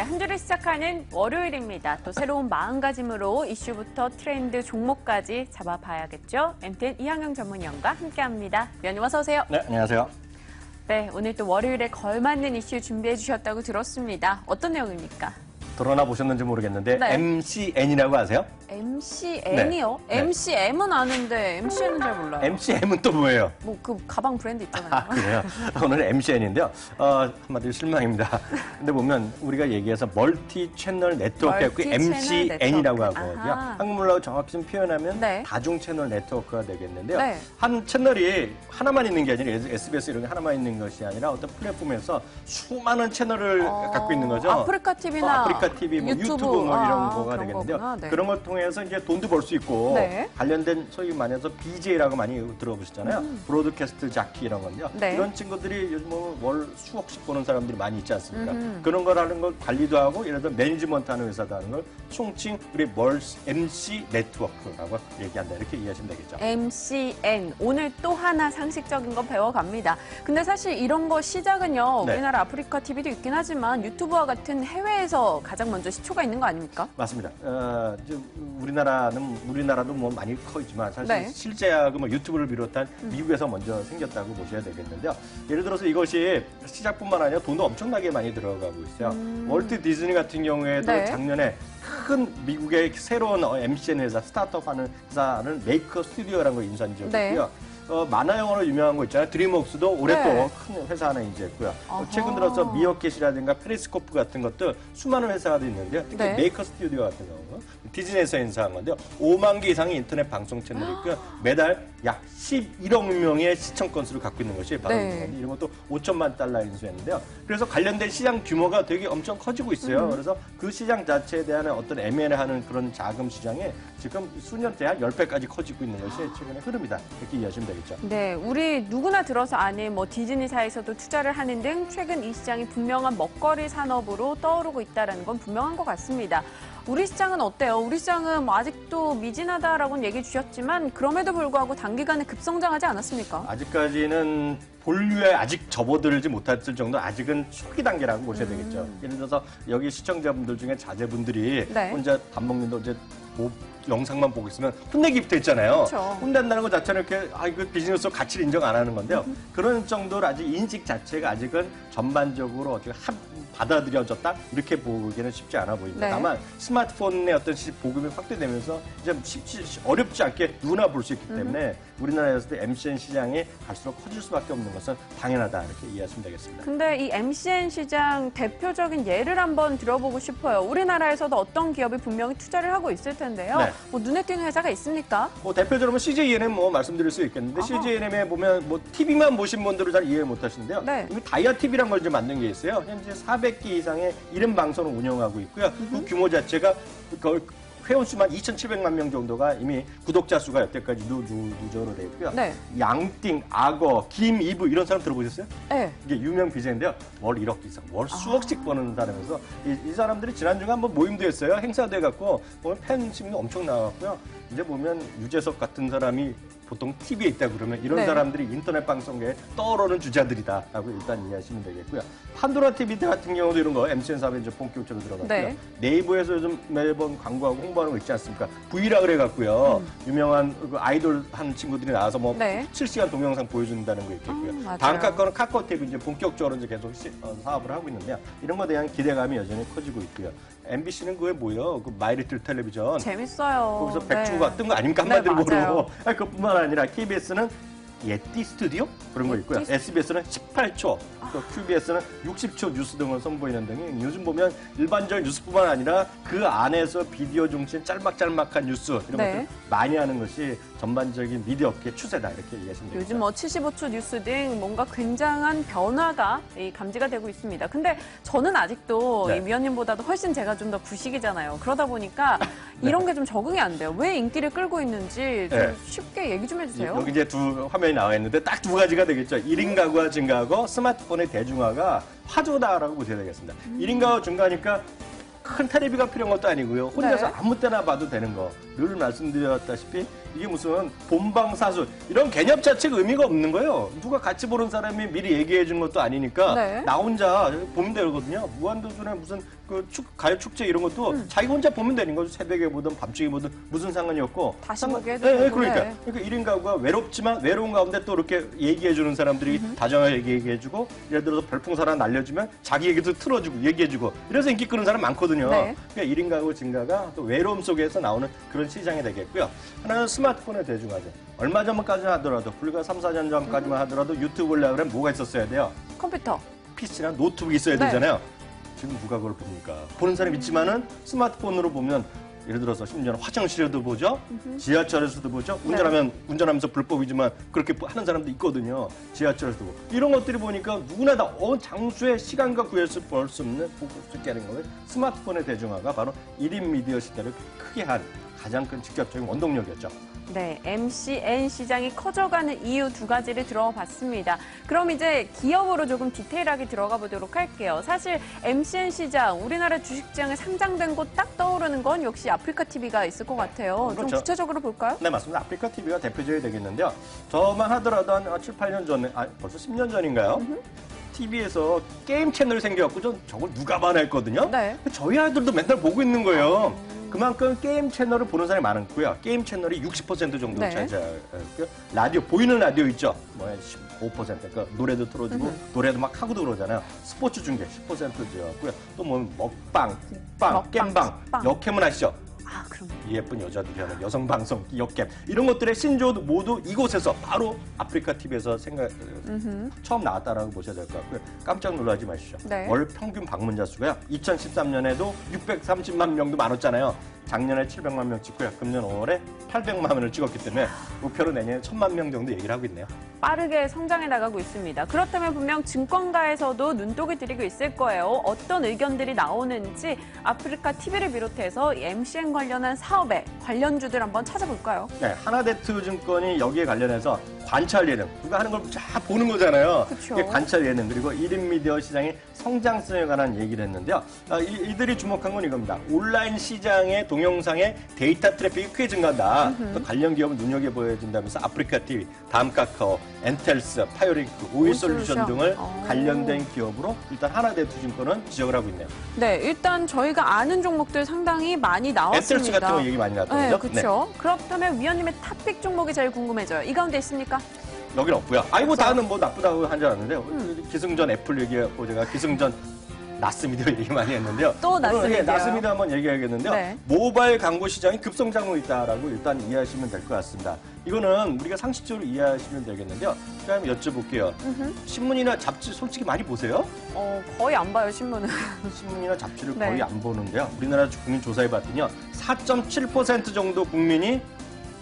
한 주를 시작하는 월요일입니다. 또 새로운 마음가짐으로 이슈부터 트렌드, 종목까지 잡아봐야겠죠. MTN 이항영 전문위원과 함께합니다. 위원님 어서 오세요. 네, 안녕하세요. 네, 오늘 또 월요일에 걸맞는 이슈 준비해 주셨다고 들었습니다. 어떤 내용입니까? 드러나 보셨는지 모르겠는데 네. MCN이라고 아세요? MCN이요? 네. MCM은 아는데 MCN은 잘 몰라요. MCM은 또 뭐예요? 뭐 그 가방 브랜드 있잖아요. 아, 그래요? 오늘 MCN인데요. 한마디로 실망입니다. 근데 보면 우리가 얘기해서 멀티 채널 네트워크가 있고 MCN이라고 하거든요. 아하. 한국말로 정확히 좀 표현하면 네. 다중 채널 네트워크가 되겠는데요. 네. 한 채널이 하나만 있는 게 아니라 SBS 이런 게 하나만 있는 것이 아니라 어떤 플랫폼에서 수많은 채널을 갖고 있는 거죠. 아프리카 TV나 아프리카 TV, 뭐 유튜브 뭐 이런 거가 되겠는데요. 네. 그런 걸 통해서 이제 돈도 벌 수 있고 네. 관련된 소위 말해서 BJ라고 많이 들어보셨잖아요. 브로드캐스트 자키 이런 건데요. 네. 이런 친구들이 요즘 뭐 월 수억씩 버는 사람들이 많이 있지 않습니까? 그런 걸 하는 걸 관리도 하고 예를 들어 매니지먼트 하는 회사도 하는 걸 총칭 우리 MC 네트워크라고 얘기한다. 이렇게 이해하시면 되겠죠. MCN. 오늘 또 하나 상식적인 거 배워갑니다. 근데 사실 이런 거 시작은요. 네. 우리나라 아프리카 TV도 있긴 하지만 유튜브와 같은 해외에서 가장 먼저 시초가 있는 거 아닙니까? 맞습니다. 우리나라도 뭐 많이 커있지만 사실 네. 실제하고 뭐 유튜브를 비롯한 미국에서 먼저 생겼다고 보셔야 되겠는데요. 예를 들어서 이것이 시작뿐만 아니라 돈도 엄청나게 많이 들어가고 있어요. 월트 디즈니 같은 경우에도 네. 작년에 큰 미국의 새로운 MCN 회사, 스타트업 하는 회사는 메이커 스튜디오라는 걸 인수한 적이 네. 있고요. 만화 영화로 유명한 거 있잖아요. 드림웍스도 올해 네. 또 큰 회사 하나 인수했고요. 아하. 최근 들어서 미어캣이라든가 페리스코프 같은 것도 수많은 회사가 있는데요. 특히 네. 메이커 스튜디오 같은 경우 디즈니에서 인수한 건데요. 5만 개 이상의 인터넷 방송 채널이 있고요. 매달 약 11억 명의 시청 건수를 갖고 있는 것이 바로 네. 이런 것도 5천만 달러 인수했는데요. 그래서 관련된 시장 규모가 되게 엄청 커지고 있어요. 그래서 그 시장 자체에 대한 어떤 M&A 하는 그런 자금 시장에 지금 수년째 한 10배까지 커지고 있는 것이 최근의 흐름이다. 이렇게 이해하시면 되겠죠. 네, 우리 누구나 들어서 아는 뭐 디즈니사에서도 투자를 하는 등 최근 이 시장이 분명한 먹거리 산업으로 떠오르고 있다는 건 분명한 것 같습니다. 우리 시장은 어때요? 우리 시장은 뭐 아직도 미진하다라고는 얘기해 주셨지만 그럼에도 불구하고 단기간에 급성장하지 않았습니까? 아직까지는 본류에 아직 접어들지 못했을 정도 아직은 초기 단계라고 보셔야 되겠죠. 예를 들어서 여기 시청자분들 중에 자제분들이 네. 혼자 밥 먹는데 어제 뭐 영상만 보고 있으면 혼내기부터 했잖아요. 그렇죠. 혼낸다는 것 자체는 이렇게 이거 비즈니스로 가치를 인정 안 하는 건데요. 그런 정도로 아직 인식 자체가 아직은 전반적으로 어떻게 받아들여졌다 이렇게 보기에는 쉽지 않아 보입니다. 네. 다만 스마트폰의 어떤 보급이 확대되면서 이제 어렵지 않게 누구나 볼 수 있기 때문에 우리나라에서도 MCN 시장이 갈수록 커질 수밖에 없는 것은 당연하다 이렇게 이해하시면 되겠습니다. 근데 이 MCN 시장 대표적인 예를 한번 들어보고 싶어요. 우리나라에서도 어떤 기업이 분명히 투자를 하고 있을 텐데요. 네. 뭐 눈에 띄는 회사가 있습니까? 뭐 대표적으로 CJENM 뭐 말씀드릴 수 있겠는데 아하. CJENM에 보면 뭐 TV만 보신 분들은 잘 이해 못 하시는데요. 네. 이미 다이아 TV란 걸 이제 만든 게 있어요. 현재 400개 이상의 이름 방송을 운영하고 있고요. 그 규모 자체가 회원수만 2,700만 명 정도가 이미 구독자 수가 여태까지 누적으로 되어 있고요. 네. 양띵, 악어, 김이브 이런 사람 들어보셨어요? 네. 이게 유명 BJ인데요. 월 1억 이상, 월 수억씩 버는다면서 이 사람들이 지난주에 한번 모임도 했어요. 행사도 해갖고 보면 팬심도 엄청 나왔고요. 이제 보면 유재석 같은 사람이 보통 TV에 있다 그러면 이런 네. 사람들이 인터넷 방송계에 떠오르는 주자들이다라고 일단 이해하시면 되겠고요. 판도라 TV 같은 경우도 이런 거 MCN 사업에 이제 본격적으로 들어갔고요. 네. 네이버에서 요즘 매번 광고하고 홍보하는 거 있지 않습니까? V라 그래갖고요. 유명한 그 아이돌 한 친구들이 나와서 뭐 네. 실시간 동영상 보여준다는 거 있겠고요. 맞아요. 다음 거는 카카오 TV 이제 본격적으로 이제 계속 사업을 하고 있는데요. 이런 거에 대한 기대감이 여전히 커지고 있고요. MBC는 그게 뭐예요? 그 마이리틀 텔레비전. 재밌어요. 거기서 백주가 뜬 거 아닙니까? 한마디로 네, 맞아요. 모르고. 그뿐만 아니라 KBS는 예띠 스튜디오 그런 거 있고요. SBS는 18초, 또 QBS는 60초 뉴스 등을 선보이는 등이 요즘 보면 일반적인 뉴스뿐만 아니라 그 안에서 비디오 중심 짤막짤막한 뉴스 이런 네. 것들 많이 하는 것이 전반적인 미디어 업계 추세다 이렇게 이해하시면 됩니다. 요즘 뭐 75초 뉴스 등 뭔가 굉장한 변화가 감지가 되고 있습니다. 근데 저는 아직도 네. 이 위원님보다도 훨씬 제가 좀 더 구식이잖아요. 그러다 보니까 이런 게 좀 적응이 안 돼요. 왜 인기를 끌고 있는지 좀 네. 쉽게 얘기 좀 해주세요. 여기 이제 두 화면이 나와 있는데 딱 두 가지가 되겠죠. 1인 가구화 증가하고 스마트폰의 대중화가 화두다라고 보셔야 되겠습니다. 1인 가구 증가하니까 큰 테레비가 필요한 것도 아니고요. 혼자서 네. 아무 때나 봐도 되는 거. 늘 말씀드렸다시피 이게 무슨 본방사수 이런 개념 자체가 의미가 없는 거예요. 누가 같이 보는 사람이 미리 얘기해 준 것도 아니니까 네. 나 혼자 보면 되거든요. 무한도전에 무슨 그 가요 축제 이런 것도 자기 혼자 보면 되는 거죠. 새벽에 보든 밤중에 보든 무슨 상관이 없고. 다시 보게 해도 네, 되고, 그러니까. 네. 그러니까 1인 가구가 외롭지만 외로운 가운데 또 이렇게 얘기해 주는 사람들이 다정하게 얘기해 주고 예를 들어서 별풍선 하나 날려주면 자기 얘기도 틀어주고 얘기해 주고 이래서 인기 끄는 사람 많거든요. 네. 그러니까 1인 가구 증가가 또 외로움 속에서 나오는 그런 시장이 되겠고요. 하나는 스마트폰의 대중화죠. 얼마 전까지 하더라도 불과 3, 4년 전까지만 하더라도 유튜브 보려고 그러면 뭐가 있었어야 돼요? 컴퓨터. PC나 노트북이 있어야 네. 되잖아요. 지금 누가 그걸 봅니까? 보는 사람 있지만은 스마트폰으로 보면 예를 들어서 심지어는 화장실에도 보죠, 지하철에서도 보죠. 운전하면서 불법이지만 그렇게 하는 사람도 있거든요. 지하철에서도 보고. 이런 것들이 보니까 누구나 다 어느 장소에 시간과 구애를 볼 수 없는 보고 수 있게 하는 거예요. 스마트폰의 대중화가 바로 1인 미디어 시대를 크게 한 가장 큰 직접적인 원동력이었죠. 네, MCN 시장이 커져가는 이유 두 가지를 들어봤습니다. 그럼 이제 기업으로 조금 디테일하게 들어가 보도록 할게요. 사실 MCN 시장, 우리나라 주식시장에 상장된 곳 딱 떠오르는 건 역시 아프리카 TV가 있을 것 같아요. 좀 그렇죠. 구체적으로 볼까요? 네, 맞습니다. 아프리카 TV가 대표적이 되겠는데요. 저만 하더라도 한 7, 8년 전에, 벌써 10년 전인가요? TV에서 게임 채널이 생겨갖고 저걸 누가 봐나 했거든요. 네. 저희 아들도 맨날 보고 있는 거예요. 그만큼 게임 채널을 보는 사람이 많고요. 게임 채널이 60% 정도 네. 차지하고요. 라디오, 보이는 라디오 있죠? 15%. 그러니까 노래도 틀어주고 노래도 막 하고도 그러잖아요. 스포츠 중계 10%였고요. 또 뭐 먹방, 쿡방, 겜방, 쿡방. 역캠은 아시죠? 아, 그럼. 예쁜 여자들이 하는 여성 방송 역캠 이런 것들의 신조도 모두 이곳에서 바로 아프리카 TV에서 처음 나왔다라고 보셔야 될 것 같고요. 깜짝 놀라지 마시죠. 네. 월 평균 방문자 수가요. 2013년에도 630만 명도 많았잖아요. 작년에 700만 명 찍고요. 금년 5월에 800만 명을 찍었기 때문에 목표로 내년에 1000만 명 정도 얘기를 하고 있네요. 빠르게 성장해 나가고 있습니다. 그렇다면 분명 증권가에서도 눈독을 들이고 있을 거예요. 어떤 의견들이 나오는지 아프리카 TV를 비롯해서 MCN 관련한 사업에 관련주들 한번 찾아볼까요? 네, 하나대투증권이 여기에 관련해서 관찰 예능, 누가 하는 걸 쫙 보는 거잖아요. 그쵸. 이게 관찰 예능, 그리고 1인 미디어 시장의 성장성에 관한 얘기를 했는데요. 이들이 주목한 건 이겁니다. 온라인 시장의 동영상의 데이터 트래픽이 크게 증가한다. 또 관련 기업을 눈여겨보여야 된다면서 아프리카 TV, 다음 카카오, 엔텔스, 파이오링크, 오이솔루션 등을 관련된 기업으로 일단 하나대투증권은 지적을 하고 있네요. 네, 일단 저희가 아는 종목들 상당히 많이 나왔습니다. 엔텔스 같은 거 얘기 많이 나왔던 네, 거죠? 그렇죠. 그렇다면 위원님의 탑픽 종목이 제일 궁금해져요. 이 가운데 있습니까? 여긴 없고요. 아이고 다는 뭐 나쁘다고 한 줄 알았는데 기승전 애플 얘기하고 제가 기승전 나스미디어 얘기 많이 했는데요. 또 나스미디어. 나스미디어 한번 얘기하겠는데요. 네. 모바일 광고 시장이 급성장하고 있다라고 일단 이해하시면 될 것 같습니다. 이거는 우리가 상식적으로 이해하시면 되겠는데요. 제가 한번 여쭤볼게요. 신문이나 잡지 솔직히 많이 보세요? 거의 안 봐요, 신문은. 신문이나 잡지를 네. 거의 안 보는데요. 우리나라 국민 조사해 봤더니요. 4.7% 정도 국민이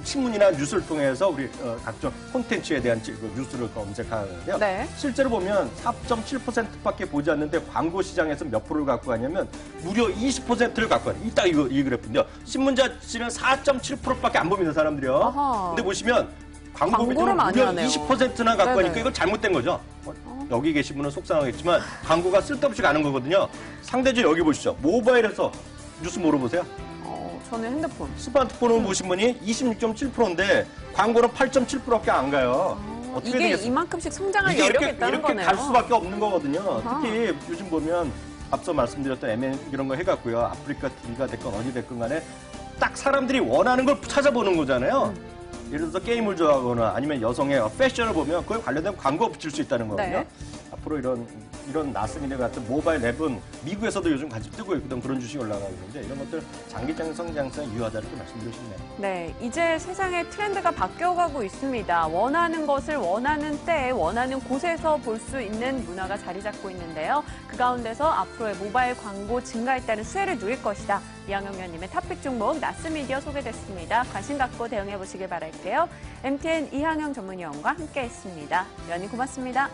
신문이나 뉴스를 통해서 우리 각종 콘텐츠에 대한 뉴스를 검색하는데요. 네. 실제로 보면 4.7%밖에 보지 않는데 광고 시장에서 몇 프로를 갖고 가냐면 무려 20%를 갖고 가요. 딱 이 그래프인데요. 신문 잡지는 4.7%밖에 안 봅니다, 사람들이요. 아하. 근데 보시면 광고 광고를 비중은 많이 무려 하네요. 20%나 갖고 네네. 가니까 이건 잘못된 거죠. 여기 계신 분은 속상하겠지만 광고가 쓸데없이 가는 거거든요. 상대적으로 여기 보시죠. 모바일에서 뉴스 뭐로 보세요? 저는 핸드폰. 스마트폰을 보신 분이 26.7%인데 광고는 8.7%밖에 안 가요. 어떻게 이게 되겠어요? 이만큼씩 성장할 이게 여력이 이렇게 있다는 거네요. 갈 수밖에 없는 거거든요. 아하. 특히 요즘 보면 앞서 말씀드렸던 MN 이런 거 해갖고요. 아프리카 TV가 됐건 어디 됐건 간에 딱 사람들이 원하는 걸 찾아보는 거잖아요. 예를 들어서 게임을 좋아하거나 아니면 여성의 패션을 보면 그에 관련된 광고가 붙일 수 있다는 거거든요. 네. 앞으로 이런 나스미네 같은 모바일 앱은 미국에서도 요즘 같이 뜨고 있거든. 그런 주식이 올라가고 있는데 이런 것들 장기적인 성장성에 유효하다고 말씀드리고 싶네요. 네, 이제 세상의 트렌드가 바뀌어가고 있습니다. 원하는 것을 원하는 때에 원하는 곳에서 볼 수 있는 문화가 자리 잡고 있는데요. 그 가운데서 앞으로의 모바일 광고 증가에 따른 수혜를 누릴 것이다. 이항영 위원님의 탑픽 종목 나스미디어 소개됐습니다. 관심 갖고 대응해 보시길 바랄게요. MTN 이항영 전문위원과 함께했습니다. 위원님 고맙습니다.